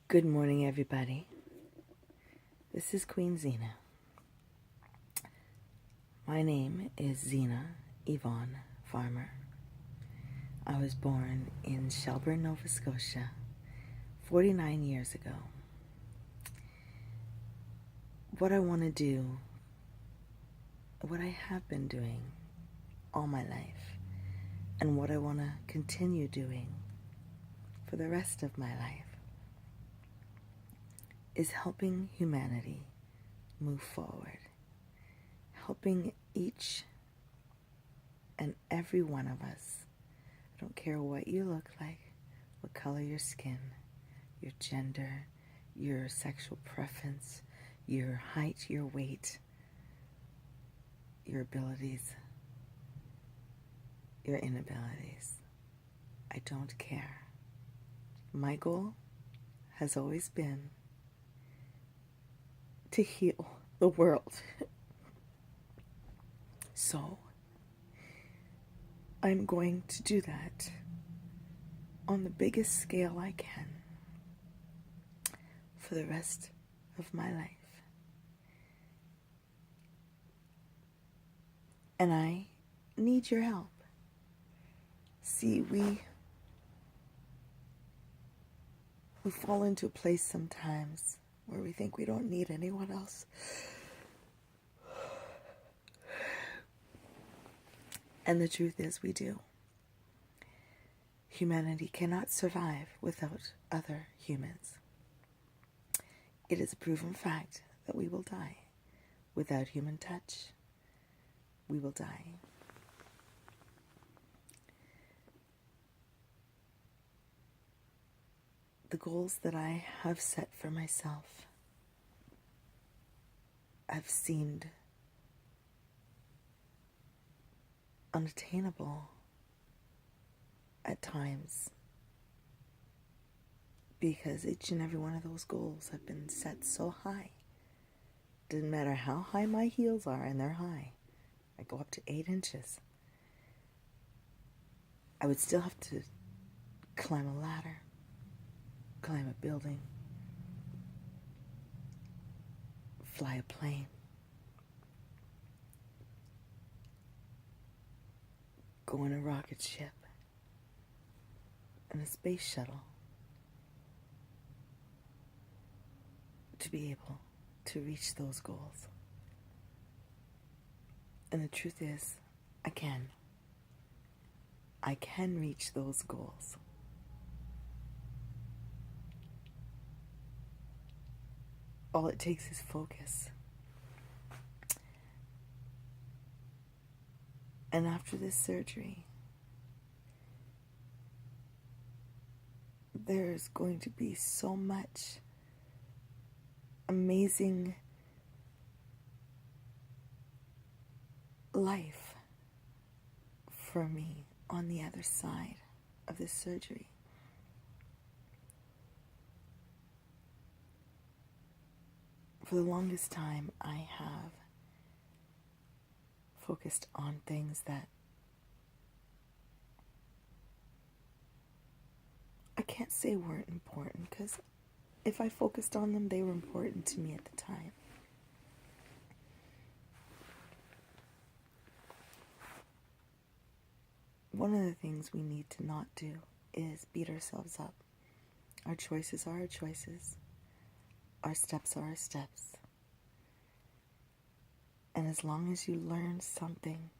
Good morning, everybody. This is Queen Zena. My name is Zena Yvonne Farmer. I was born in Shelburne, Nova Scotia, 49 years ago. What I want to do, what I have been doing all my life, and what I want to continue doing for the rest of my life is helping humanity move forward, helping each and every one of us. I don't care what you look like, what color your skin, your gender, your sexual preference, your height, your weight, your abilities, your inabilities. I don't care. My goal has always been to heal the world. So, I'm going to do that on the biggest scale I can for the rest of my life. And I need your help. See, we fall into a place sometimes where we think we don't need anyone else. And the truth is, we do. Humanity cannot survive without other humans. It is a proven fact that we will die. Without human touch, we will die. The goals that I have set for myself have seemed unattainable at times because each and every one of those goals have been set so high. Doesn't matter how high my heels are, and they're high. I go up to 8 inches. I would still have to climb a ladder, climb a building, fly a plane, go in a rocket ship, and a space shuttle to be able to reach those goals. And the truth is, I can. I can reach those goals. All it takes is focus. And after this surgery, there's going to be so much amazing life for me on the other side of this surgery. For the longest time, I have focused on things that I can't say weren't important, because if I focused on them, they were important to me at the time. One of the things we need to not do is beat ourselves up. Our choices are our choices. Our steps are our steps. And as long as you learn something,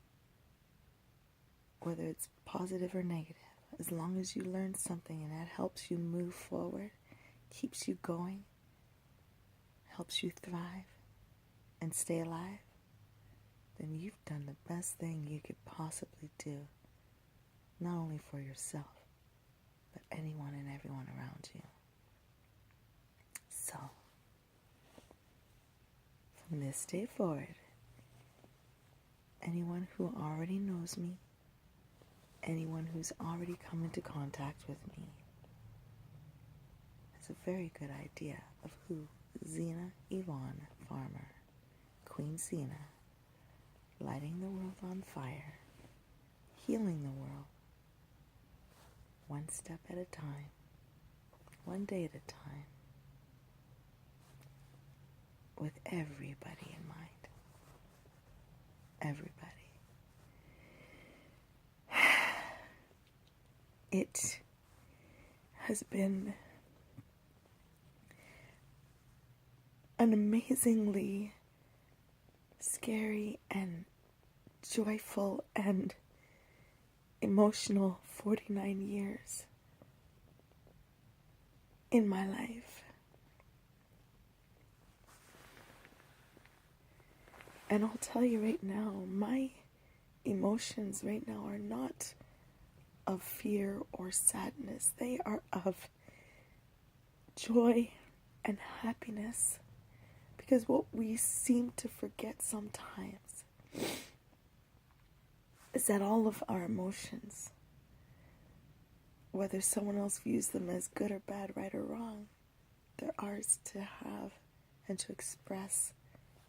whether it's positive or negative, as long as you learn something and that helps you move forward, keeps you going, helps you thrive and stay alive, then you've done the best thing you could possibly do, not only for yourself, but anyone and everyone around you. So, from this day forward, anyone who already knows me, anyone who's already come into contact with me, has a very good idea of who Zena Yvonne Farmer, Queen Zena, lighting the world on fire, healing the world, one step at a time, one day at a time, with everybody in mind. Everybody. It has been an amazingly scary and joyful and emotional 49 years in my life. And I'll tell you right now, my emotions right now are not of fear or sadness. They are of joy and happiness. Because what we seem to forget sometimes is that all of our emotions, whether someone else views them as good or bad, right or wrong, they're ours to have and to express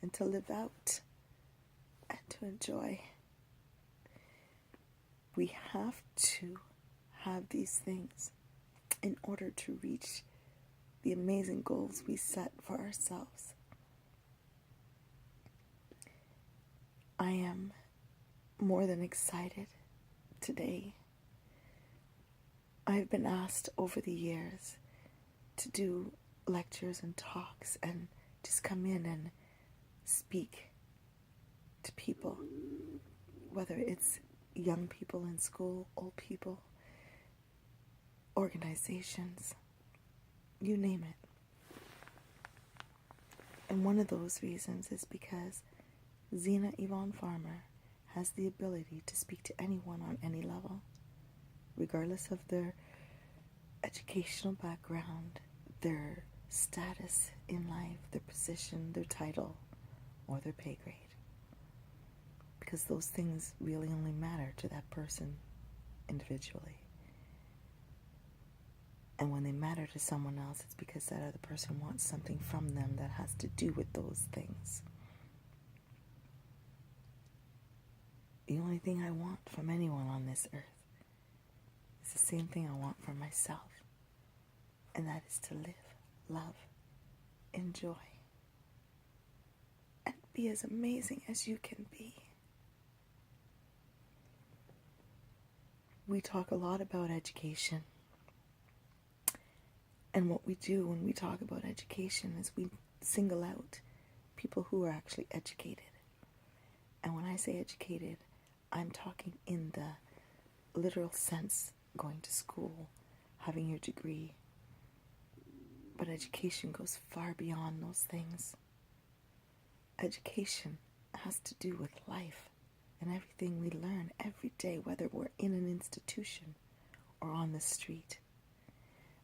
and to live out and to enjoy. We have to have these things in order to reach the amazing goals we set for ourselves. I am more than excited today. I've been asked over the years to do lectures and talks and just come in and speak to people, whether it's young people in school, old people, organizations, you name it. And one of those reasons is because Zena Yvonne Farmer has the ability to speak to anyone on any level, regardless of their educational background, their status in life, their position, their title, or their pay grade. Because those things really only matter to that person individually. And when they matter to someone else, it's because that other person wants something from them that has to do with those things. The only thing I want from anyone on this earth is the same thing I want for myself. And that is to live, love, enjoy, and be as amazing as you can be. We talk a lot about education. And what we do when we talk about education is we single out people who are actually educated. And when I say educated, I'm talking in the literal sense, going to school, having your degree. But education goes far beyond those things. Education has to do with life and everything we learn every day, whether we're in an institution or on the street.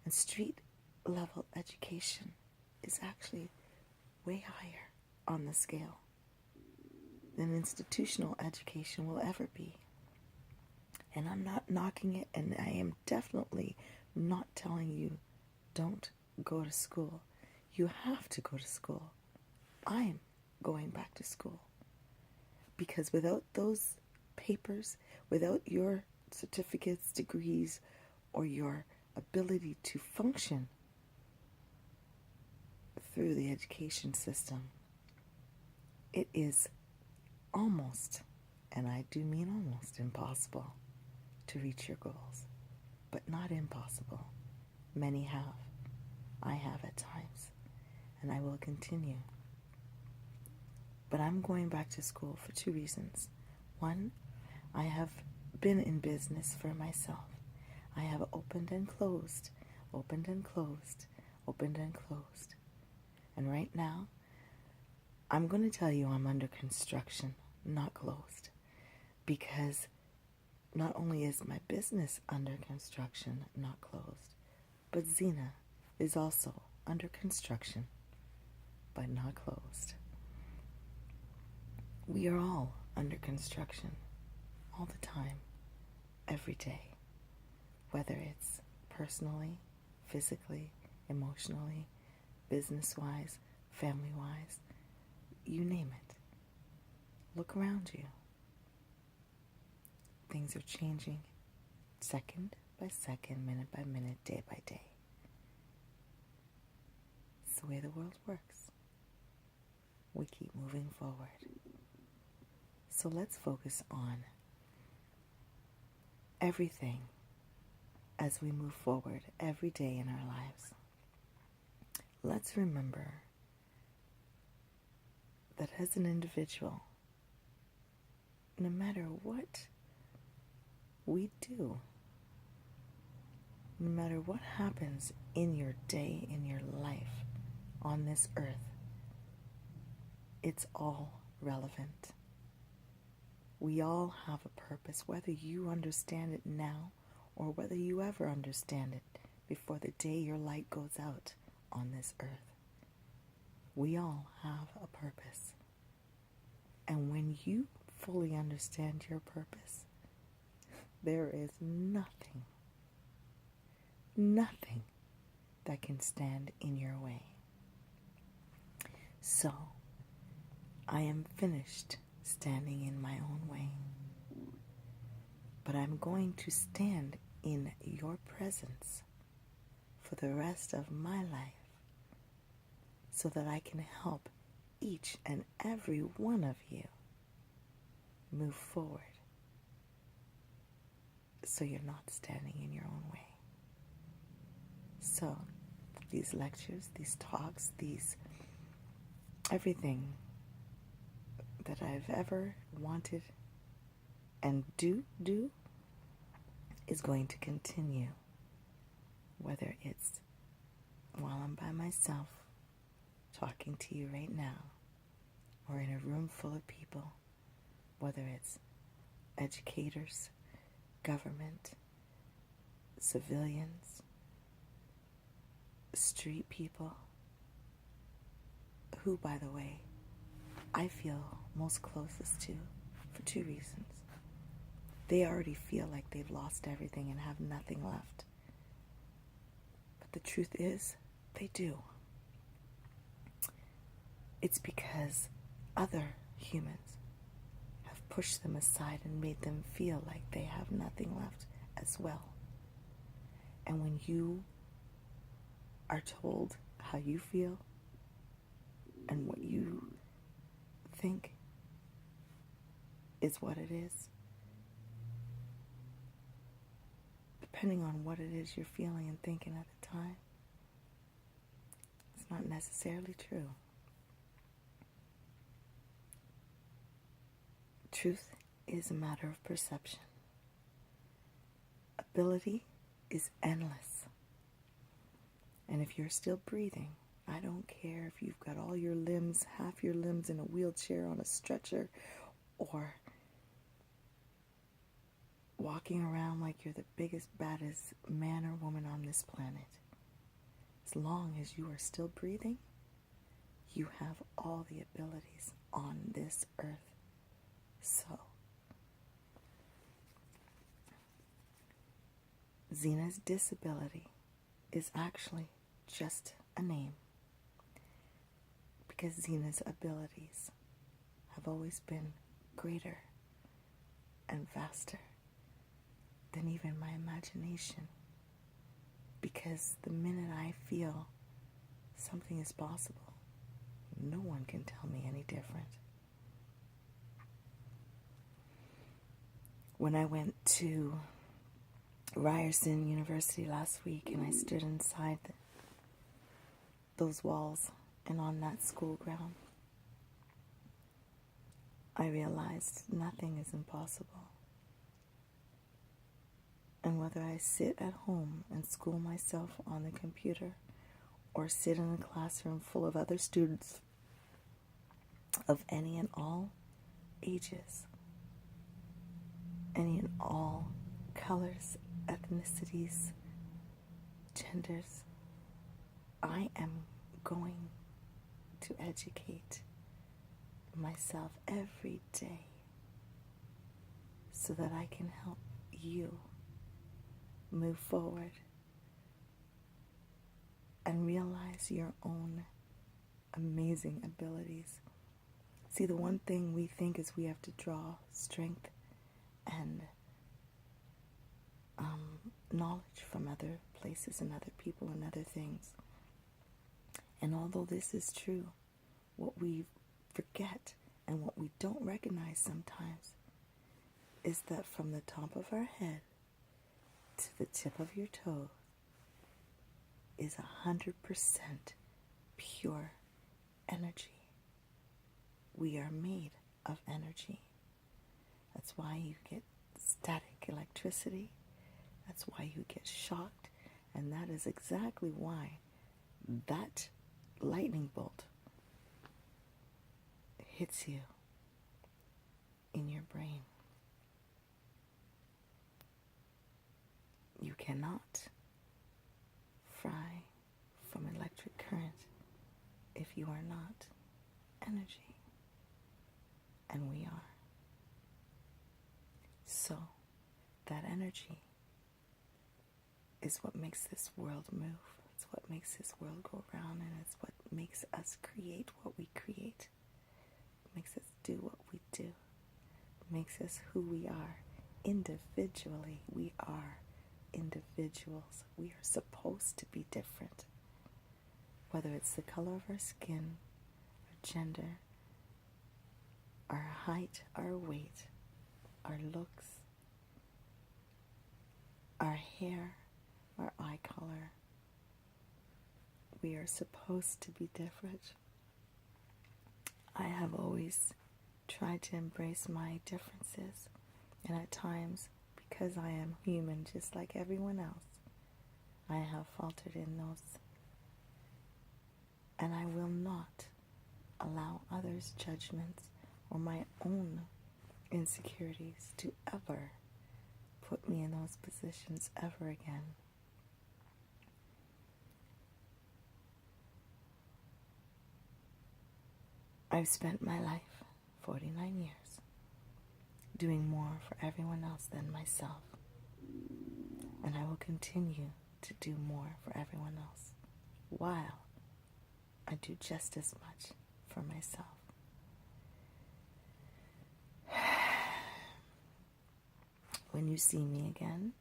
And street level education is actually way higher on the scale than institutional education will ever be. And I'm not knocking it, and I am definitely not telling you don't go to school. You have to go to school. I'm going back to school. Because without those papers, without your certificates, degrees, or your ability to function through the education system, it is almost, and I do mean almost, impossible to reach your goals. But not impossible. Many have. I have at times. And I will continue. But I'm going back to school for two reasons. One, I have been in business for myself. I have opened and closed, opened and closed, opened and closed. And right now, I'm going to tell you I'm under construction, not closed. Because not only is my business under construction, not closed, but Zena is also under construction, but not closed. We are all under construction, all the time, every day, whether it's personally, physically, emotionally, business-wise, family-wise, you name it. Look around you. Things are changing second by second, minute by minute, day by day. It's the way the world works. we keep moving forward. So let's focus on everything as we move forward every day in our lives. Let's remember that as an individual, no matter what we do, no matter what happens in your day, in your life on this earth, it's all relevant. We all have a purpose, whether you understand it now or whether you ever understand it before the day your light goes out on this earth. We all have a purpose. And when you fully understand your purpose, there is nothing that can stand in your way. So, I am finished standing in my own way. But I'm going to stand in your presence for the rest of my life so that I can help each and every one of you move forward so you're not standing in your own way. So, these lectures, these talks, everything that I've ever wanted and do is going to continue, whether it's while I'm by myself talking to you right now or in a room full of people, whether it's educators, government, civilians, street people, who, by the way, I feel most closest to for two reasons. They already feel like they've lost everything and have nothing left. But the truth is, they do. It's because other humans have pushed them aside and made them feel like they have nothing left as well. And when you are told how you feel and what you think is what it is, depending on what it is you're feeling and thinking at the time, it's not necessarily true. Truth is a matter of perception. Ability is endless. And if you're still breathing, I don't care if you've got all your limbs, half your limbs in a wheelchair on a stretcher, or walking around like you're the biggest, baddest man or woman on this planet. As long as you are still breathing, you have all the abilities on this earth. So, Zena's disability is actually just a name, because Zena's abilities have always been greater and vaster than even my imagination, because the minute I feel something is possible, no one can tell me any different. When I went to Ryerson University last week and I stood inside those walls and on that school ground, I realized nothing is impossible. And whether I sit at home and school myself on the computer or sit in a classroom full of other students of any and all ages, any and all colors, ethnicities, genders, I am going to educate myself every day so that I can help you move forward and realize your own amazing abilities. See, the one thing we think is we have to draw strength and knowledge from other places and other people and other things. And although this is true, what we forget and what we don't recognize sometimes is that from the top of our head to the tip of your toe is 100% pure energy. We are made of energy. That's why you get static electricity. That's why you get shocked. And that is exactly why that lightning bolt hits you in your brain. You cannot fry from electric current if you are not energy. And we are. So, that energy is what makes this world move. It's what makes this world go round, and it's what makes us create what we create. It makes us do what we do. It makes us who we are. Individually, we are individuals. We are supposed to be different. Whether it's the color of our skin, our gender, our height, our weight, our looks, our hair, our eye color. We are supposed to be different. I have always tried to embrace my differences, and at times, because I am human just like everyone else, I have faltered in those. And I will not allow others' judgments or my own insecurities to ever put me in those positions ever again. I've spent my life, 49 years, doing more for everyone else than myself. And I will continue to do more for everyone else, while I do just as much for myself. When you see me again,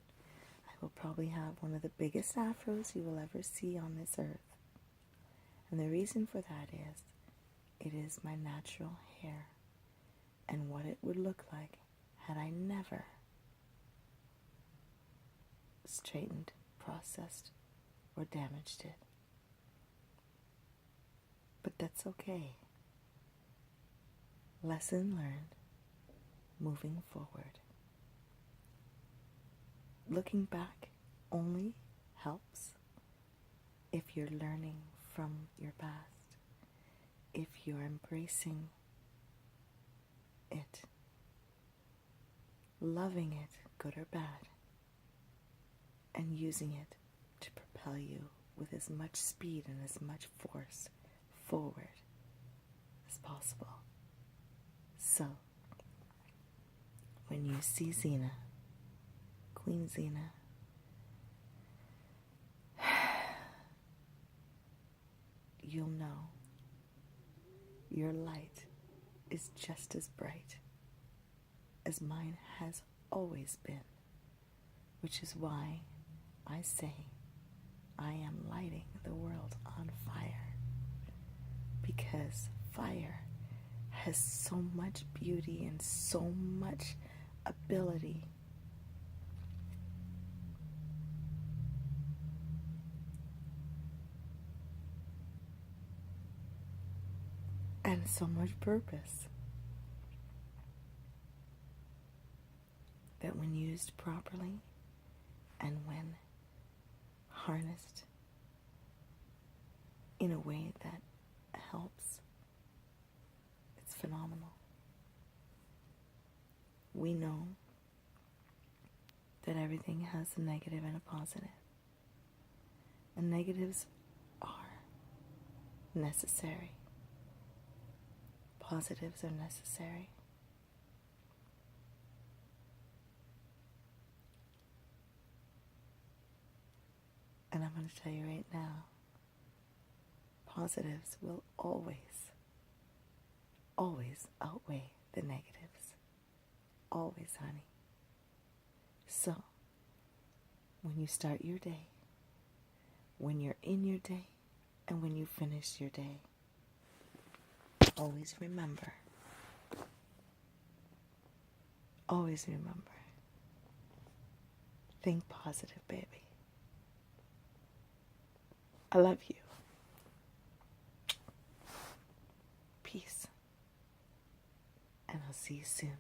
I will probably have one of the biggest afros you will ever see on this earth. And the reason for that is, it is my natural hair, and what it would look like had I never straightened, processed, or damaged it. But that's okay. Lesson learned, moving forward. Looking back only helps if you're learning from your past, if you're embracing it, loving it, good or bad, and using it to propel you with as much speed and as much force forward as possible. So, when you see Zena, Queen Zena, you'll know your light is just as bright as mine has always been, which is why I say I am lighting the world on fire, because fire has so much beauty and so much ability. And so much purpose that when used properly and when harnessed in a way that helps, it's phenomenal. We know that everything has a negative and a positive. And negatives are necessary. Positives are necessary. And I'm going to tell you right now, positives will always outweigh the negatives. Always, honey. So, when you start your day, when you're in your day, and when you finish your day, always remember, always remember, think positive, baby. I love you. Peace. And I'll see you soon.